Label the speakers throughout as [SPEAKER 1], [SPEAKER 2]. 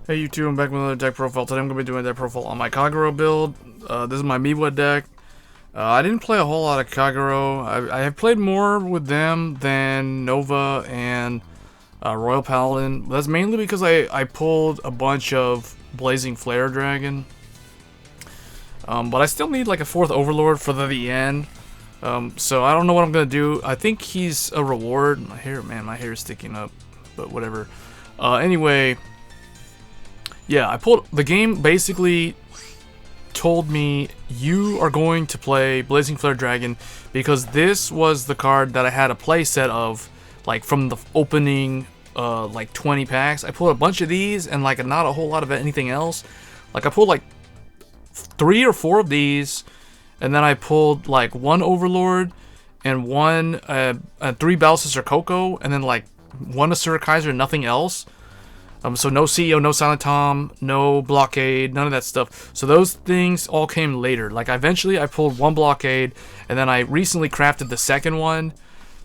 [SPEAKER 1] Hey YouTube, I'm back with another deck profile. Today I'm going to be doing a deck profile on my Kagero build. This is my Miwa deck. I didn't play a whole lot of Kagero. I have played more with them than Nova and Royal Paladin. That's mainly because I pulled a bunch of Blazing Flare Dragon. But I still need like a 4th Overlord for the end. So I don't know what I'm going to do. I think he's a reward. My hair is sticking up. But whatever. Anyway... Yeah, I pulled... The game basically told me, you are going to play Blazing Flare Dragon because this was the card that I had a play set of, like, from the opening, like, 20 packs. I pulled a bunch of these and, like, not a whole lot of anything else. Like, I pulled, like, 3 or 4 of these, and then I pulled, like, 1 Overlord and 3 Balsister Coco, and then, like, 1 Asura Kaiser and nothing else. So no CEO, no Silent Tom, no Blockade, none of that stuff. So those things all came later. Like eventually I pulled 1 Blockade, and then I recently crafted the second one.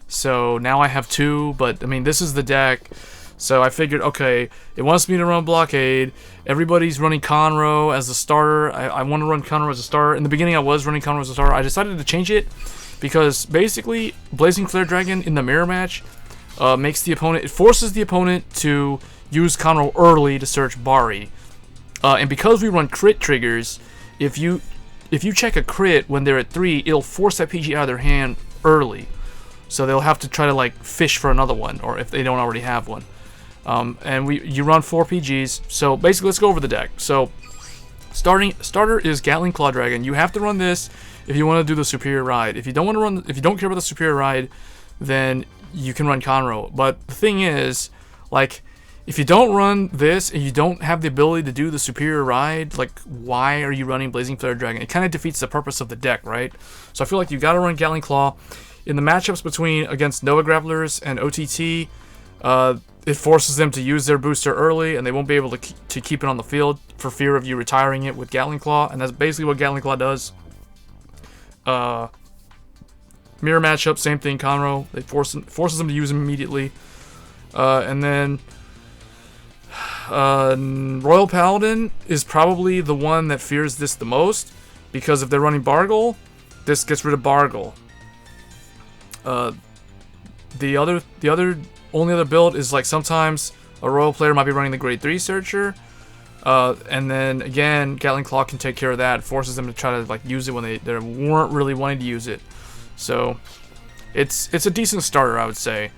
[SPEAKER 1] So now I have 2, but I mean this is the deck. So I figured, okay, it wants me to run Blockade. Everybody's running Conroe as a starter. I want to run Conroe as a starter. In the beginning I was running Conroe as a starter. I decided to change it because basically Blazing Flare Dragon in the mirror match makes the opponent, it forces the opponent to use Conroe early to search Bari. And because we run crit triggers, if you check a crit when they're at 3, it'll force that PG out of their hand early. So they'll have to try to like fish for another one, or if they don't already have one. And you run 4 PGs. So basically, let's go over the deck. So starter is Gatling Claw Dragon. You have to run this if you want to do the Superior Ride. If you don't want to run, if you don't care about the Superior Ride, then you can run Conroe. But the thing is, like, if you don't run this and you don't have the ability to do the Superior Ride, like, why are you running Blazing Flare Dragon? It kind of defeats the purpose of the deck, right? So I feel like you got to run Gatling Claw. In the matchups against Nova Grapplers and OTT, it forces them to use their booster early, and they won't be able to keep it on the field for fear of you retiring it with Gatling Claw, and that's basically what Gatling Claw does. Mirror matchup, same thing, Conroe. They forces them to use them immediately. And then... Royal Paladin is probably the one that fears this the most, because if they're running Bargle, this gets rid of Bargle. The only other build is like sometimes a Royal player might be running the Grade 3 Searcher, and then again Gatling Claw can take care of that. It forces them to try to like use it when they weren't really wanting to use it. So it's a decent starter, I would say.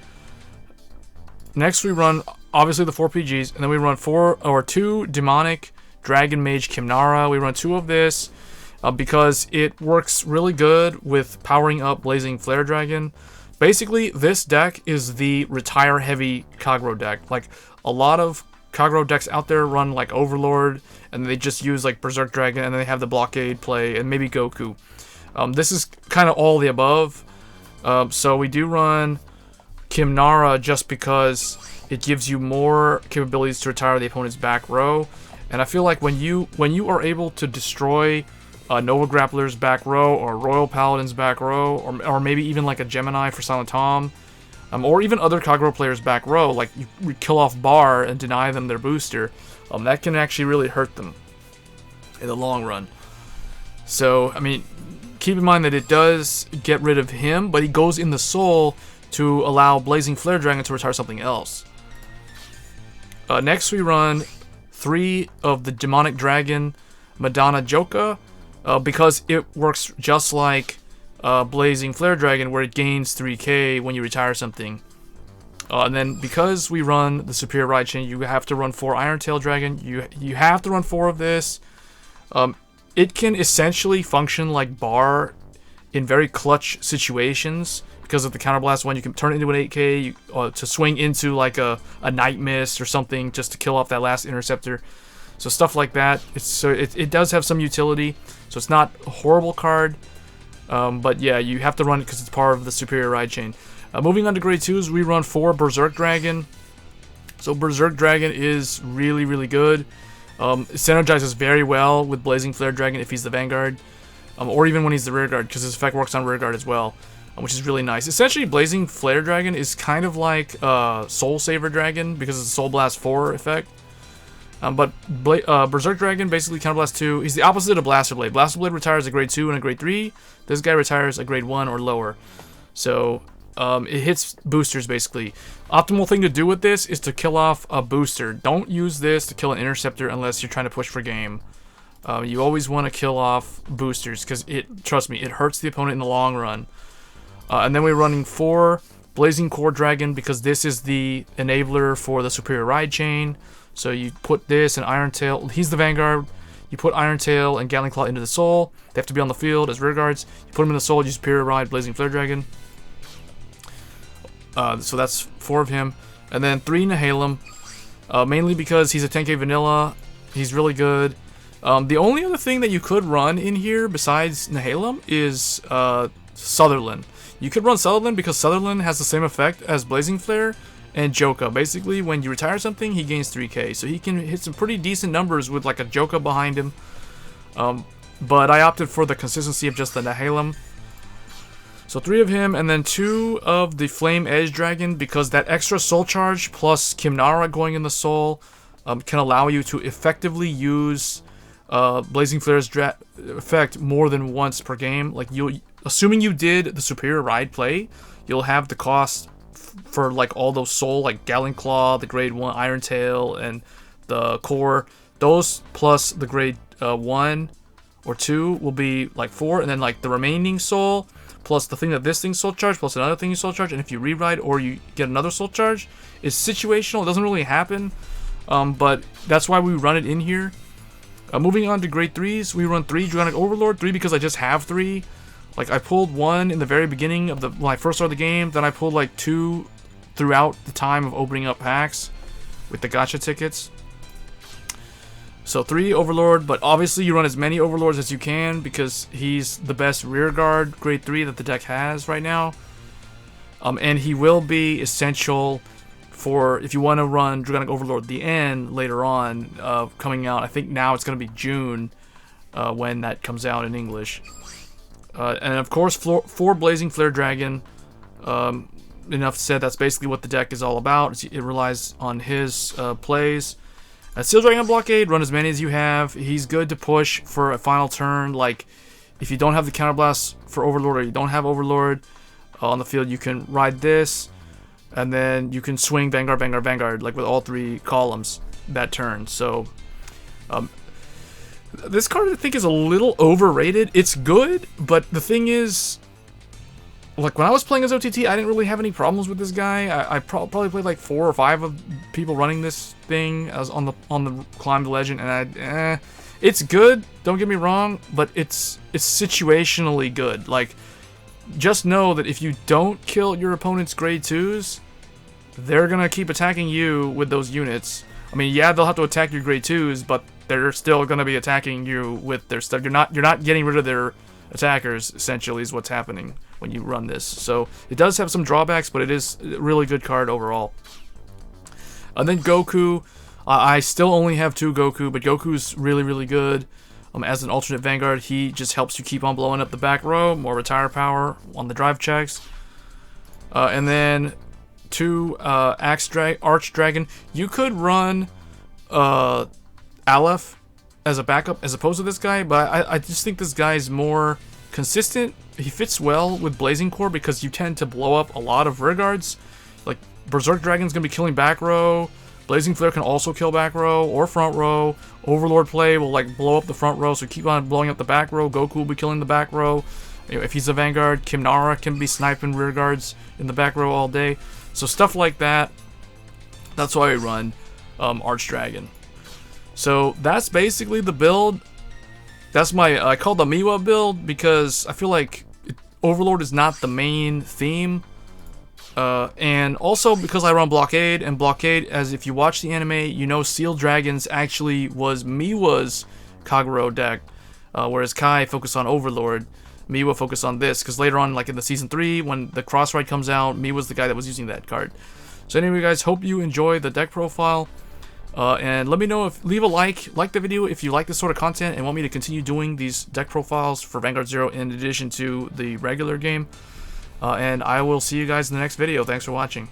[SPEAKER 1] Next we run obviously the 4 PGs, and then we run 2 Demonic Dragon Mage Kimnara. We run 2 of this because it works really good with powering up Blazing Flare Dragon. Basically, this deck is the retire heavy Kagero deck. Like, a lot of Kagero decks out there run like Overlord, and they just use like Berserk Dragon, and then they have the Blockade play, and maybe Goku. This is kind of all the above. So we do run Kimnara just because it gives you more capabilities to retire the opponent's back row, and I feel like when you are able to destroy Nova Grappler's back row, or Royal Paladin's back row, or maybe even like a Gemini for Silent Tom, or even other Kagero players' back row, like you kill off Bar and deny them their booster, that can actually really hurt them in the long run. So I mean, keep in mind that it does get rid of him, but he goes in the soul to allow Blazing Flare Dragon to retire something else. Next we run 3 of the Demonic Dragon Madonna Joka, because it works just like Blazing Flare Dragon, where it gains 3k when you retire something. And then because we run the Superior Ride chain, you have to run 4 Iron Tail Dragon. You have to run 4 of this. It can essentially function like Bar in very clutch situations. Because of the Counterblast one, you can turn it into an 8k to swing into like a Night Mist or something just to kill off that last Interceptor. So stuff like that. It does have some utility. So it's not a horrible card. But yeah, you have to run it because it's part of the Superior Ride chain. Moving on to Grade 2s, we run 4 Berserk Dragon. So Berserk Dragon is really, really good. It synergizes very well with Blazing Flare Dragon if he's the Vanguard. Or even when he's the Rearguard, because his effect works on Rearguard as well. Which is really nice. Essentially, Blazing Flare Dragon is kind of like Soul Saver Dragon because it's a Soul Blast 4 effect. But Berserk Dragon basically Counterblast 2. He's the opposite of Blaster Blade. Blaster Blade retires a grade 2 and a grade 3. This guy retires a grade 1 or lower. So it hits boosters basically. Optimal thing to do with this is to kill off a booster. Don't use this to kill an interceptor unless you're trying to push for game. You always want to kill off boosters because trust me, it hurts the opponent in the long run. And then we're running 4 Blazing Core Dragon because this is the enabler for the Superior Ride chain. So you put this and Iron Tail. He's the Vanguard. You put Iron Tail and Gatling Claw into the Soul. They have to be on the field as rear guards. You put them in the Soul, use Superior Ride, Blazing Flare Dragon. So that's 4 of him. And then 3 Nihilum. Mainly because he's a 10k vanilla. He's really good. The only other thing that you could run in here besides Nihilum is Sutherland. You could run Sutherland because Sutherland has the same effect as Blazing Flare and Joka. Basically, when you retire something, he gains 3k. So he can hit some pretty decent numbers with like a Joka behind him. But I opted for the consistency of just the Nihilum. So 3 of him, and then 2 of the Flame Edge Dragon, because that extra soul charge plus Kimnara going in the soul can allow you to effectively use Blazing Flare's effect more than once per game. Like assuming you did the Superior Ride play, you'll have the cost for like all those soul, like Gatling Claw, the grade 1 Iron Tail, and the core. Those plus the grade 1 or 2 will be like 4, and then like the remaining soul plus the thing that this thing soul charge plus another thing you soul charge, and if you re-ride or you get another soul charge, is situational. It doesn't really happen, but that's why we run it in here. Moving on to grade 3s, we run 3 Draconic Overlord. 3 because I just have 3. Like I pulled 1 in the very beginning of when I first started the game, then I pulled like 2 throughout the time of opening up packs with the gacha tickets. So 3 Overlord, but obviously you run as many Overlords as you can because he's the best rear guard grade 3 that the deck has right now. And he will be essential for if you want to run Draconic Overlord the End later on, coming out. I think now it's going to be June when that comes out in English. And of course 4 Blazing Flare Dragon. Enough said, that's basically what the deck is all about. It relies on his plays. Steel Dragon Blockade, run as many as you have. He's good to push for a final turn. Like, if you don't have the Counterblast for Overlord or you don't have Overlord on the field, you can ride this. And then you can swing Vanguard, Vanguard, Vanguard, like with all 3 columns that turn. So, this card I think is a little overrated. It's good, but the thing is, like when I was playing as OTT, I didn't really have any problems with this guy. I probably played like 4 or 5 of people running this thing as on the Climb the Legend, and it's good. Don't get me wrong, but it's situationally good. Like, just know that if you don't kill your opponent's grade 2s, they're gonna keep attacking you with those units. I mean, yeah, they'll have to attack your grade 2s, but they're still gonna be attacking you with their stuff. You're not getting rid of their attackers, essentially, is what's happening when you run this. So it does have some drawbacks, but it is a really good card overall. And then Goku, I still only have 2 Goku, but Goku's really, really good. As an alternate Vanguard, he just helps you keep on blowing up the back row, more retire power on the drive checks. And then 2 Arch Dragon. You could run Aleph as a backup as opposed to this guy, but I just think this guy is more consistent. He fits well with Blazing Core because you tend to blow up a lot of rear guards. Like Berserk Dragon's gonna be killing back row. Blazing Flare can also kill back row or front row. Overlord play will like blow up the front row, so keep on blowing up the back row. Goku will be killing the back row. You know, if he's a Vanguard, Kimnara can be sniping rear guards in the back row all day. So stuff like that. That's why we run Arch Dragon. So that's basically the build. That's my, I call the Miwa build because I feel like Overlord is not the main theme. And also because I run Blockade, and Blockade, as if you watch the anime, you know Seal Dragons actually was Miwa's Kagero deck, whereas Kai focused on Overlord. Miwa focused on this, because later on, like in the Season 3, when the Cross Ride comes out, Miwa's the guy that was using that card. So anyway, guys, hope you enjoy the deck profile. And let me know if, leave a like the video if you like this sort of content and want me to continue doing these deck profiles for Vanguard Zero in addition to the regular game. And I will see you guys in the next video. Thanks for watching.